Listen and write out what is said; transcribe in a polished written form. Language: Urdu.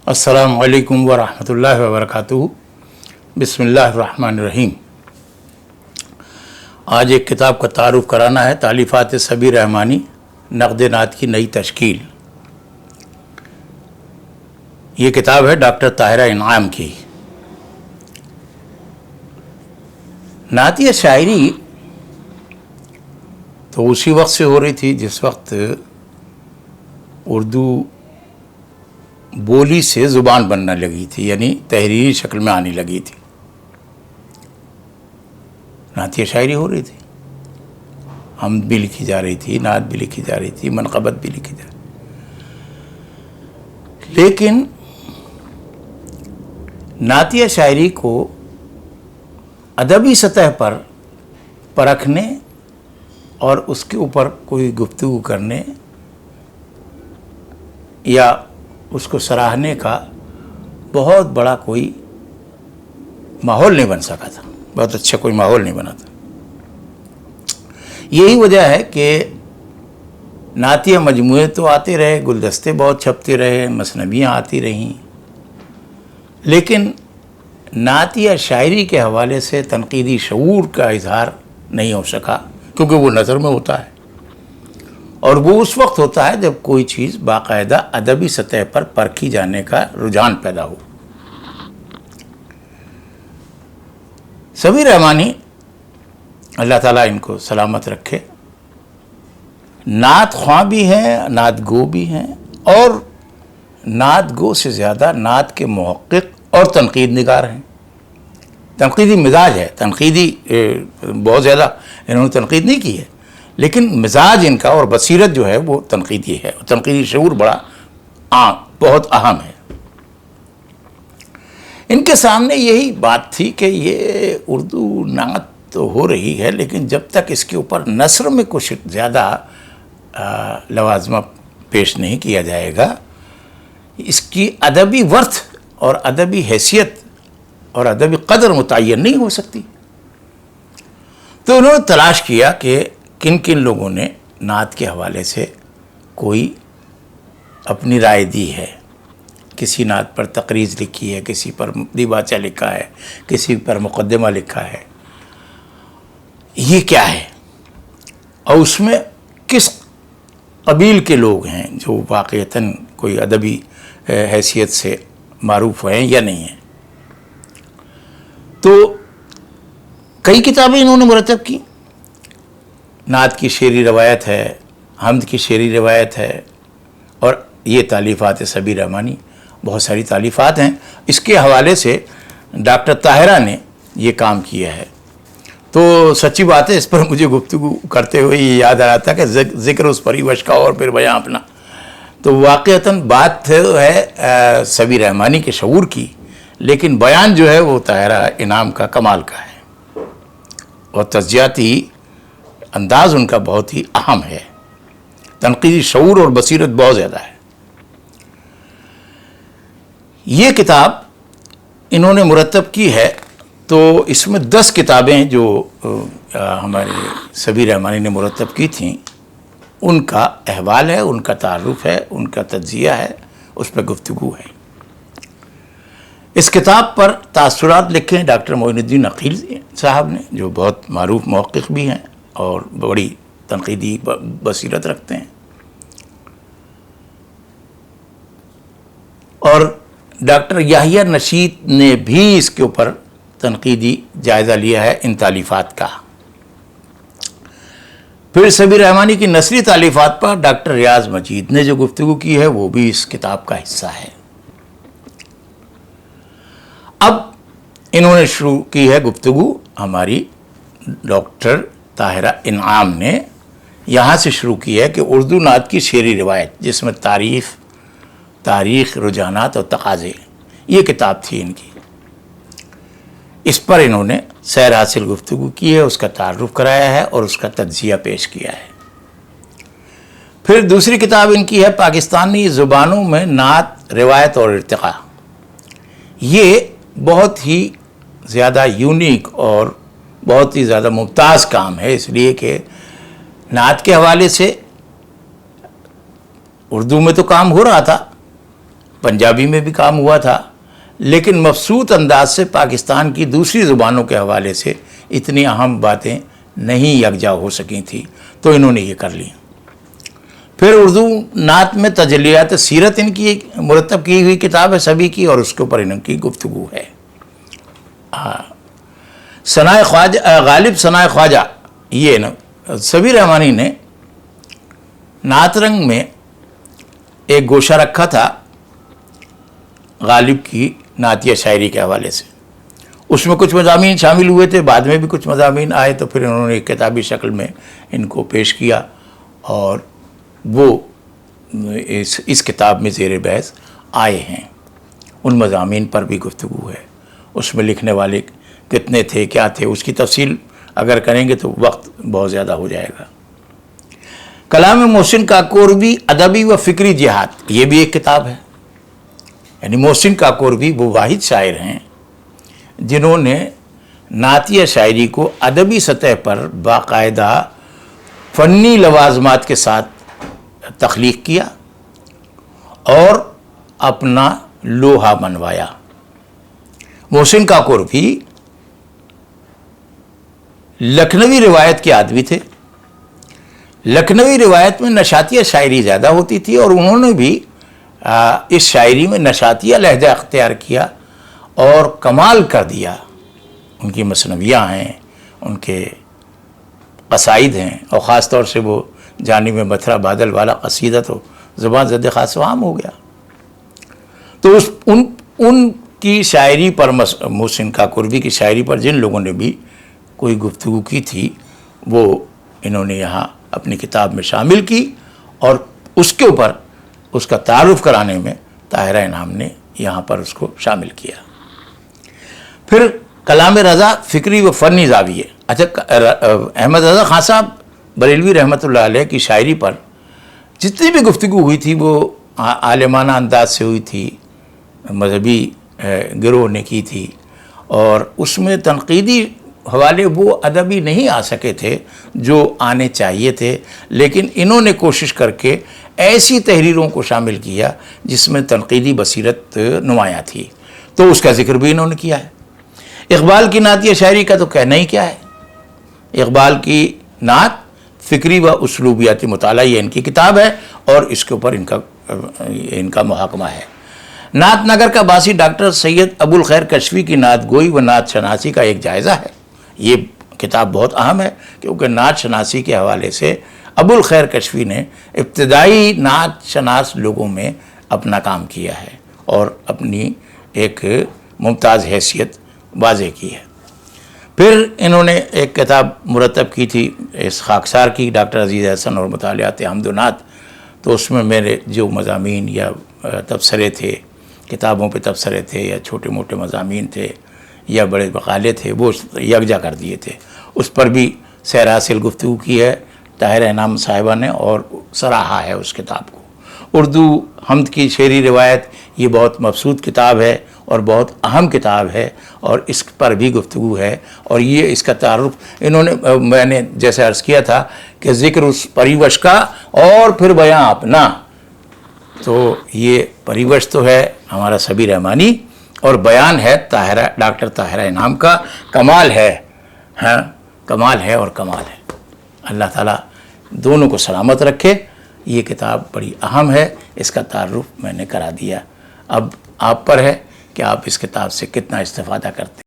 السلام علیکم ورحمۃ اللہ وبرکاتہ۔ بسم اللہ الرحمن الرحیم۔ آج ایک کتاب کا تعارف کرانا ہے، تالیفات صبی رحمانی، نقد نعت کی نئی تشکیل۔ یہ کتاب ہے ڈاکٹر طاہرہ انعام کی۔ نعتیہ شاعری تو اسی وقت سے ہو رہی تھی جس وقت اردو بولی سے زبان بننے لگی تھی، یعنی تحریری شکل میں آنے لگی تھی۔ نعتیہ شاعری ہو رہی تھی، حمد بھی لکھی جا رہی تھی، نعت بھی لکھی جا رہی تھی، منقبت بھی لکھی جا رہی تھی، لیکن نعتیہ شاعری کو ادبی سطح پر پرکھنے اور اس کے اوپر کوئی گفتگو کرنے یا اس کو سراہنے کا بہت بڑا کوئی ماحول نہیں بن سکا تھا، بہت اچھا کوئی ماحول نہیں بنا تھا۔ یہی وجہ ہے کہ نعتیہ مجموعے تو آتے رہے، گلدستے بہت چھپتے رہے، مثنویاں آتی رہیں، لیکن نعتیہ شاعری کے حوالے سے تنقیدی شعور کا اظہار نہیں ہو سکا، کیونکہ وہ نظر میں ہوتا ہے، اور وہ اس وقت ہوتا ہے جب کوئی چیز باقاعدہ ادبی سطح پر پرکھی جانے کا رجحان پیدا ہو۔ صبی رحمانی اللہ تعالیٰ ان کو سلامت رکھے، نعت خواں بھی ہیں، نعت گو بھی ہیں، اور نعت گو سے زیادہ نعت کے محقق اور تنقید نگار ہیں۔ تنقیدی مزاج ہے، تنقیدی بہت زیادہ انہوں نے تنقید نہیں کی ہے، لیکن مزاج ان کا اور بصیرت جو ہے وہ تنقیدی ہے، تنقیدی شعور بہت اہم ہے۔ ان کے سامنے یہی بات تھی کہ یہ اردو نعت تو ہو رہی ہے، لیکن جب تک اس کے اوپر نثر میں کچھ زیادہ لوازمہ پیش نہیں کیا جائے گا، اس کی ادبی ورث اور ادبی حیثیت اور ادبی قدر متعین نہیں ہو سکتی۔ تو انہوں نے تلاش کیا کہ کن کن لوگوں نے نعت کے حوالے سے کوئی اپنی رائے دی ہے، کسی نعت پر تقریض لکھی ہے، کسی پر دیباچہ لکھا ہے، کسی پر مقدمہ لکھا ہے، یہ کیا ہے، اور اس میں کس قبیل کے لوگ ہیں جو واقعتاً کوئی ادبی حیثیت سے معروف ہیں یا نہیں ہیں۔ تو کئی کتابیں انہوں نے مرتب کی۔ نعت کی شعری روایت ہے، حمد کی شعری روایت ہے، اور یہ تالیفات صبی رحمانی، بہت ساری تالیفات ہیں۔ اس کے حوالے سے ڈاکٹر طاہرہ نے یہ کام کیا ہے۔ تو سچی بات ہے، اس پر مجھے گفتگو کرتے ہوئے یہ یاد آ رہا تھا کہ ذکر اس پر ہی وشکا اور پھر بیاں اپنا۔ تو واقعتاً بات ہے صبی رحمانی کے شعور کی، لیکن بیان جو ہے وہ طاہرہ انعام کا کمال کا ہے، اور تجزیاتی انداز ان کا بہت ہی اہم ہے، تنقیدی شعور اور بصیرت بہت زیادہ ہے۔ یہ کتاب انہوں نے مرتب کی ہے، تو اس میں 10 کتابیں جو ہمارے صبی رحمانی نے مرتب کی تھیں، ان کا احوال ہے، ان کا تعارف ہے، ان کا تجزیہ ہے، اس پہ گفتگو ہے۔ اس کتاب پر تاثرات لکھے ہیں ڈاکٹر معین الدین عقیل صاحب نے، جو بہت معروف محقق بھی ہیں اور بڑی تنقیدی بصیرت رکھتے ہیں، اور ڈاکٹر یحییٰ نشیط نے بھی اس کے اوپر تنقیدی جائزہ لیا ہے ان تالیفات کا۔ پھر صبی رحمانی کی نثری تالیفات پر ڈاکٹر ریاض مجید نے جو گفتگو کی ہے وہ بھی اس کتاب کا حصہ ہے۔ اب انہوں نے شروع کی ہے گفتگو، ہماری ڈاکٹر طاہرہ انعام نے یہاں سے شروع کی ہے کہ اردو نعت کی شعری روایت، جس میں تاریخ، رجحانات اور تقاضے، یہ کتاب تھی ان کی۔ اس پر انہوں نے سیر حاصل گفتگو کی ہے، اس کا تعارف کرایا ہے اور اس کا تجزیہ پیش کیا ہے۔ پھر دوسری کتاب ان کی ہے پاکستانی زبانوں میں نعت، روایت اور ارتقاء۔ یہ بہت ہی زیادہ یونیک اور بہت ہی زیادہ ممتاز کام ہے، اس لیے کہ نعت کے حوالے سے اردو میں تو کام ہو رہا تھا، پنجابی میں بھی کام ہوا تھا، لیکن مبسوط انداز سے پاکستان کی دوسری زبانوں کے حوالے سے اتنی اہم باتیں نہیں یکجا ہو سکی تھیں، تو انہوں نے یہ کر لی۔ پھر اردو نعت میں تجلیات سیرت ان کی ایک مرتب کی ہوئی کتاب ہے سبھی کی، اور اس کے اوپر ان کی گفتگو ہے۔ ثنائے خواجہ، غالب ثنائے خواجہ، یہ سبی رحمانی نے نعت رنگ میں ایک گوشہ رکھا تھا غالب کی نعتیہ شاعری کے حوالے سے۔ اس میں کچھ مضامین شامل ہوئے تھے، بعد میں بھی کچھ مضامین آئے، تو پھر انہوں نے ایک کتابی شکل میں ان کو پیش کیا، اور وہ اس کتاب میں زیر بحث آئے ہیں۔ ان مضامین پر بھی گفتگو ہے، اس میں لکھنے والے کتنے تھے، کیا تھے، اس کی تفصیل اگر کریں گے تو وقت بہت زیادہ ہو جائے گا۔ کلام محسن کاکوروی ادبی و فکری جہاد، یہ بھی ایک کتاب ہے۔ یعنی محسن کاکوروی وہ واحد شاعر ہیں جنہوں نے نعتیہ شاعری کو ادبی سطح پر باقاعدہ فنی لوازمات کے ساتھ تخلیق کیا اور اپنا لوہا منوایا۔ محسن کاکوروی لکھنوی روایت کے آدمی تھے۔ لکھنوی روایت میں نشاتیہ شاعری زیادہ ہوتی تھی، اور انہوں نے بھی اس شاعری میں نشاتیہ لہجہ اختیار کیا اور کمال کر دیا۔ ان کی مثنویاں ہیں، ان کے قصائد ہیں، اور خاص طور سے وہ جانب متھرا بادل والا قصیدہ تو زبان زد خاص و عام ہو گیا۔ تو ان کی شاعری پر، محسن کاکوروی کی شاعری پر جن لوگوں نے بھی کوئی گفتگو کی تھی، وہ انہوں نے یہاں اپنی کتاب میں شامل کی، اور اس کے اوپر اس کا تعارف کرانے میں طاہرہ انعام نے یہاں پر اس کو شامل کیا۔ پھر کلام رضا فکری و فنی زاویے۔ اچھا، احمد رضا خان صاحب بریلوی رحمۃ اللہ علیہ کی شاعری پر جتنی بھی گفتگو ہوئی تھی وہ عالمانہ انداز سے ہوئی تھی، مذہبی گروہ نے کی تھی، اور اس میں تنقیدی حوالے وہ ادبی نہیں آ سکے تھے جو آنے چاہیے تھے، لیکن انہوں نے کوشش کر کے ایسی تحریروں کو شامل کیا جس میں تنقیدی بصیرت نمایاں تھی، تو اس کا ذکر بھی انہوں نے کیا ہے۔ اقبال کی نعتیہ شاعری کا تو کہنا ہی کیا ہے۔ اقبال کی نعت فکری و اسلوبیاتی مطالعہ، یہ ان کی کتاب ہے، اور اس کے اوپر ان کا محاکمہ ہے۔ نعت نگر کا باسی ڈاکٹر سید ابو الخیر کشفی کی نعت گوئی و نعت شناسی کا ایک جائزہ ہے۔ یہ کتاب بہت اہم ہے، کیونکہ نعت شناسی کے حوالے سے ابو الخیر کشفی نے ابتدائی نعت شناس لوگوں میں اپنا کام کیا ہے اور اپنی ایک ممتاز حیثیت واضح کی ہے۔ پھر انہوں نے ایک کتاب مرتب کی تھی اس خاکسار کی، ڈاکٹر عزیز احسن اور مطالعات حمد و نعت، تو اس میں میرے جو مضامین یا تبصرے تھے، کتابوں پہ تبصرے تھے یا چھوٹے موٹے مضامین تھے یا بڑے مقالے تھے، وہ یکجا کر دیے تھے۔ اس پر بھی سیر حاصل گفتگو کی ہے طاہرہ انعام صاحبہ نے، اور سراہا ہے اس کتاب کو۔ اردو حمد کی شعری روایت، یہ بہت مبسوط کتاب ہے اور بہت اہم کتاب ہے، اور اس پر بھی گفتگو ہے، اور یہ اس کا تعارف انہوں نے، میں نے جیسے عرض کیا تھا کہ ذکر اس پریوش کا اور پھر بیان اپنا، تو یہ پریوش تو ہے ہمارا سبی رحمانی، اور بیان ہے ڈاکٹر طاہرہ انعام کا۔ کمال ہے، ہاں کمال ہے اور کمال ہے۔ اللہ تعالیٰ دونوں کو سلامت رکھے۔ یہ کتاب بڑی اہم ہے، اس کا تعارف میں نے کرا دیا، اب آپ پر ہے کہ آپ اس کتاب سے کتنا استفادہ کرتے ہیں۔